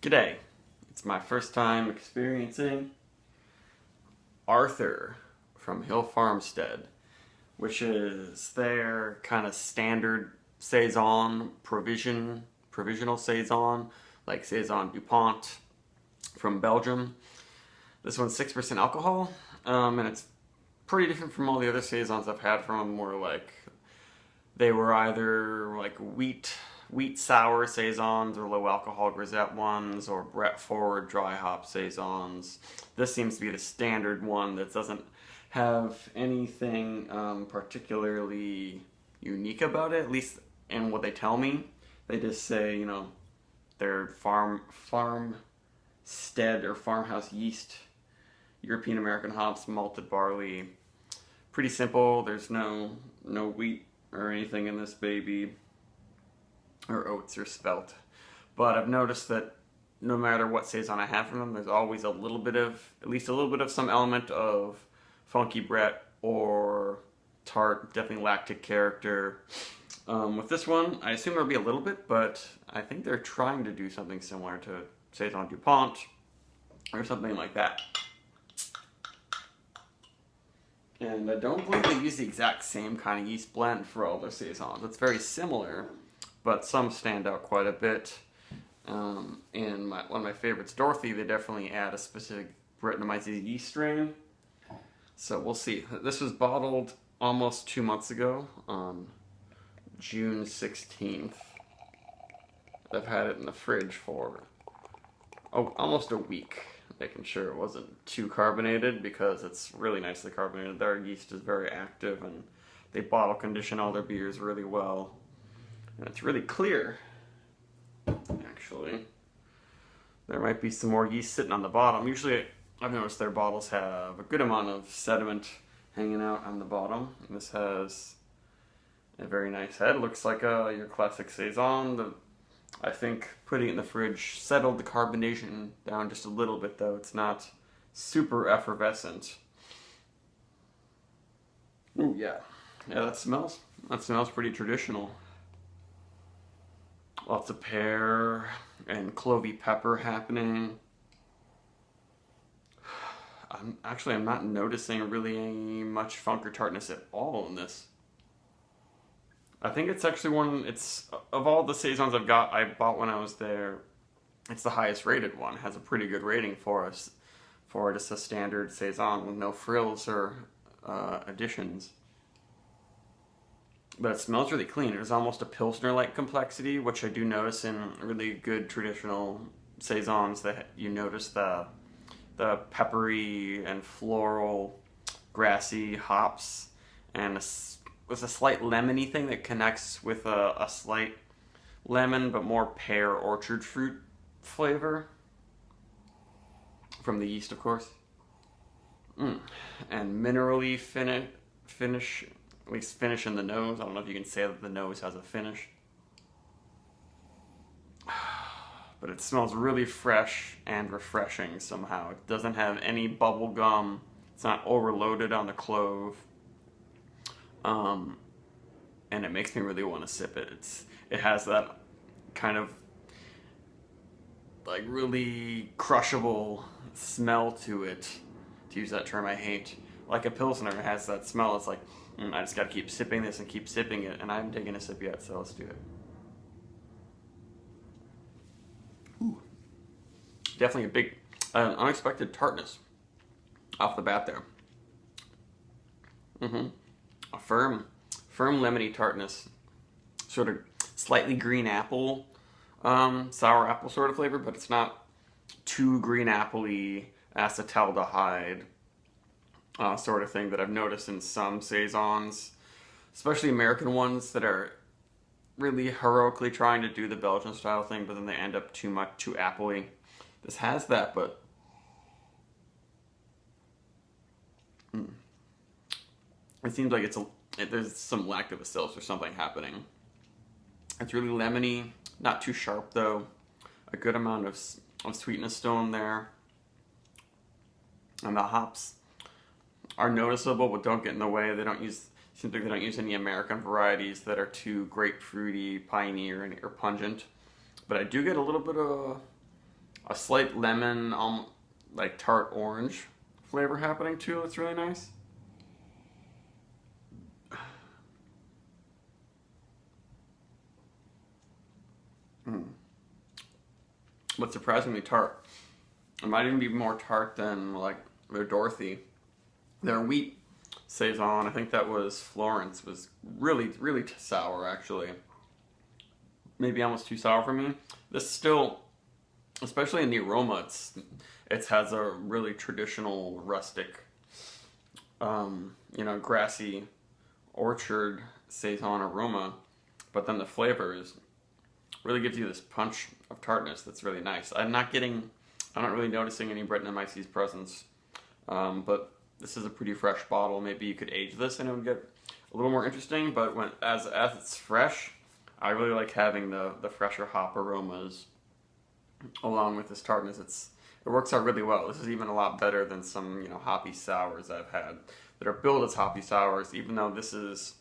G'day. It's my first time experiencing Arthur from Hill Farmstead, which is their kind of standard Saison provisional Saison, like Saison DuPont from Belgium. This one's 6% alcohol, and it's pretty different from all the other Saisons I've had from them, where they were either like wheat sour saisons or low alcohol grisette ones or Brett forward dry hop saisons. This seems to be the standard one that doesn't have anything particularly unique about it, at least in what they tell me. They just say, they're farmstead or farmhouse yeast, European American hops, malted barley. Pretty simple. There's no wheat or anything in this baby, or oats or spelt. But I've noticed that no matter what Saison I have from them, there's always at least a little bit of some element of funky Brett or Tart, definitely lactic character. With this one, I assume there'll be a little bit, but I think they're trying to do something similar to Saison DuPont or something like that. And I don't believe they use the exact same kind of yeast blend for all their Saisons. It's very similar, but some stand out quite a bit. And one of my favorites, Dorothy, they definitely add a specific Brettanomyces yeast strain. So we'll see. This was bottled almost 2 months ago on June 16th. I've had it in the fridge for almost a week, making sure it wasn't too carbonated, because it's really nicely carbonated. Their yeast is very active, and they bottle condition all their beers really well. And it's really clear, actually. There might be some more yeast sitting on the bottom. Usually, I've noticed their bottles have a good amount of sediment hanging out on the bottom. And this has a very nice head. Looks like your classic Saison. I think putting it in the fridge settled the carbonation down just a little bit, though. It's not super effervescent. Ooh, yeah. Yeah, that smells pretty traditional. Lots of pear and clovey pepper happening. I'm not noticing really any much funk or tartness at all in this. I think it's actually of all the Saisons I bought when I was there, it's the highest rated one. It has a pretty good rating for us, for just a standard Saison with no frills or additions. But it smells really clean. It has almost a Pilsner-like complexity, which I do notice in really good traditional Saisons, that you notice the peppery and floral, grassy hops, and with a slight lemony thing that connects with a slight lemon, but more pear orchard fruit flavor from the yeast, of course. And minerally finish, at least finish in the nose. I don't know if you can say that the nose has a finish. But it smells really fresh and refreshing somehow. It doesn't have any bubble gum. It's not overloaded on the clove. And it makes me really want to sip it. It has that kind of like really crushable smell to it, to use that term I hate. Like a Pilsner has that smell. It's like, I just gotta keep sipping this and keep sipping it, and I haven't taken a sip yet, so let's do it. Ooh. Definitely a big, unexpected tartness off the bat there. A firm lemony tartness, sort of slightly green apple, sour apple sort of flavor, but it's not too green apple-y, acetaldehyde sort of thing that I've noticed in some Saisons, especially American ones that are really heroically trying to do the Belgian style thing, but then they end up too appley. This has that, but it seems like there's some lactobacillus or something happening. It's really lemony, not too sharp though. A good amount of sweetness still in there. And the hops are noticeable, but don't get in the way. Seems like they don't use any American varieties that are too grapefruity, piney, or pungent. But I do get a little bit of a slight lemon, like tart orange flavor happening too. It's really nice. Mm. But surprisingly tart. It might even be more tart than like their Dorothy. Their wheat Saison, I think that was Florence, was really, really sour actually. Maybe almost too sour for me. This still, especially in the aroma, it has a really traditional rustic, grassy orchard Saison aroma, but then the flavors really gives you this punch of tartness that's really nice. I'm not really noticing any Brettanomyces presence, but this is a pretty fresh bottle. Maybe you could age this and it would get a little more interesting, but as it's fresh, I really like having the fresher hop aromas along with this tartness. It works out really well. This is even a lot better than some hoppy sours I've had that are billed as hoppy sours, even though this is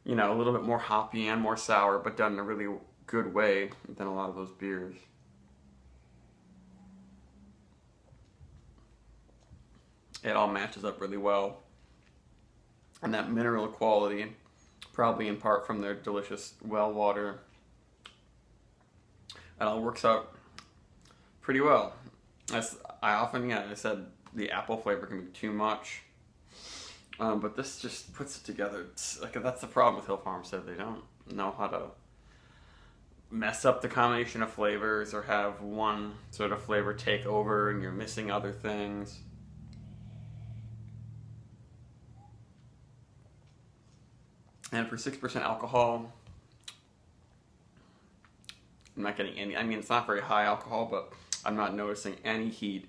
a little bit more hoppy and more sour, but done in a really good way than a lot of those beers. It all matches up really well, and that mineral quality, probably in part from their delicious well water, it all works out pretty well. As I said the apple flavor can be too much, but this just puts it together. That's the problem with Hill Farmstead. They don't know how to mess up the combination of flavors or have one sort of flavor take over and you're missing other things. And for 6% alcohol, I'm not getting any, it's not very high alcohol, but I'm not noticing any heat,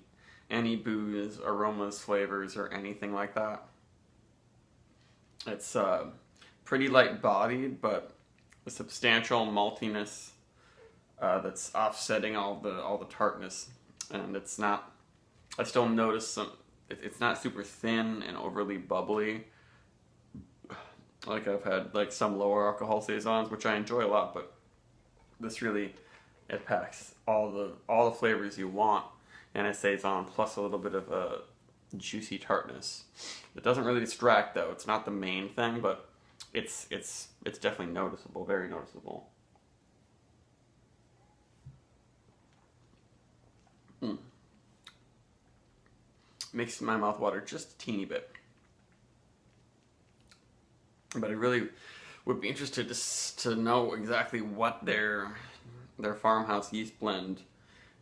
any booze, aromas, flavors, or anything like that. It's pretty light bodied, but a substantial maltiness that's offsetting all the tartness. And I still notice it's not super thin and overly bubbly. Like I've had like some lower alcohol Saisons, which I enjoy a lot, but this really, it packs all the flavors you want in a Saison, plus a little bit of a juicy tartness. It doesn't really distract though. It's not the main thing, but it's definitely noticeable, very noticeable. Makes my mouth water just a teeny bit. But I really would be interested to know exactly what their farmhouse yeast blend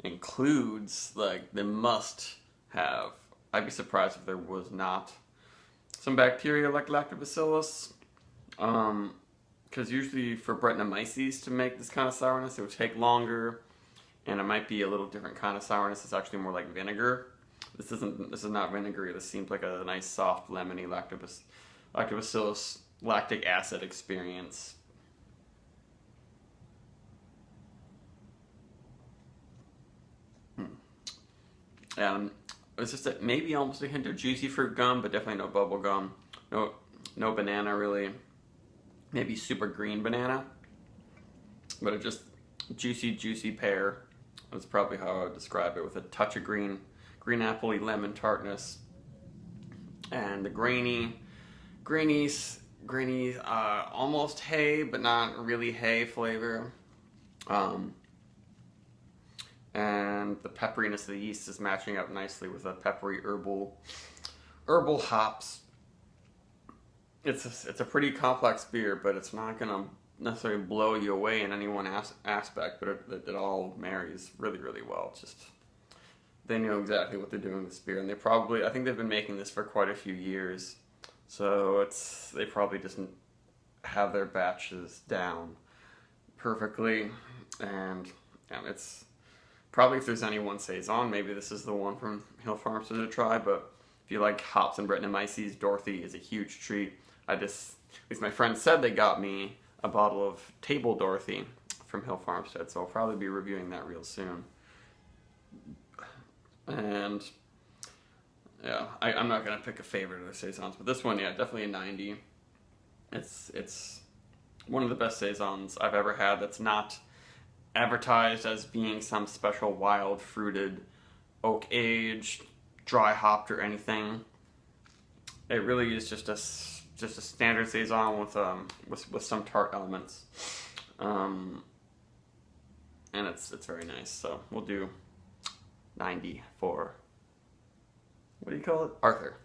includes. Like, they must have. I'd be surprised if there was not some bacteria like lactobacillus. Because usually for Brettanomyces to make this kind of sourness, it would take longer, and it might be a little different kind of sourness. It's actually more like vinegar. This is not vinegary. This seems like a nice soft lemony lactobacillus lactic acid experience. It's just maybe almost a hint of juicy fruit gum, but definitely no bubble gum. No banana really. Maybe super green banana, but it just juicy pear. That's probably how I would describe it, with a touch of green apple-y lemon tartness, and the grainy, almost hay, but not really hay flavor. And the pepperiness of the yeast is matching up nicely with a peppery herbal hops. It's a pretty complex beer, but it's not gonna necessarily blow you away in any one aspect. But it all marries really, really well. It's just, they know exactly what they're doing with this beer, and I think they've been making this for quite a few years. So they probably just have their batches down perfectly, and it's probably, if there's any one Saison, maybe this is the one from Hill Farmstead to try. But if you like hops and Brettanomyces, Dorothy is a huge treat. At least my friends said they got me a bottle of Table Dorothy from Hill Farmstead, so I'll probably be reviewing that real soon. And yeah, I'm not gonna pick a favorite of the Saisons, but this one, yeah, definitely a 90. It's one of the best Saisons I've ever had. That's not advertised as being some special wild fruited, oak aged, dry hopped or anything. It really is just a standard saison with some tart elements, and it's very nice. So we'll do 90 for, what do you call it, Arthur.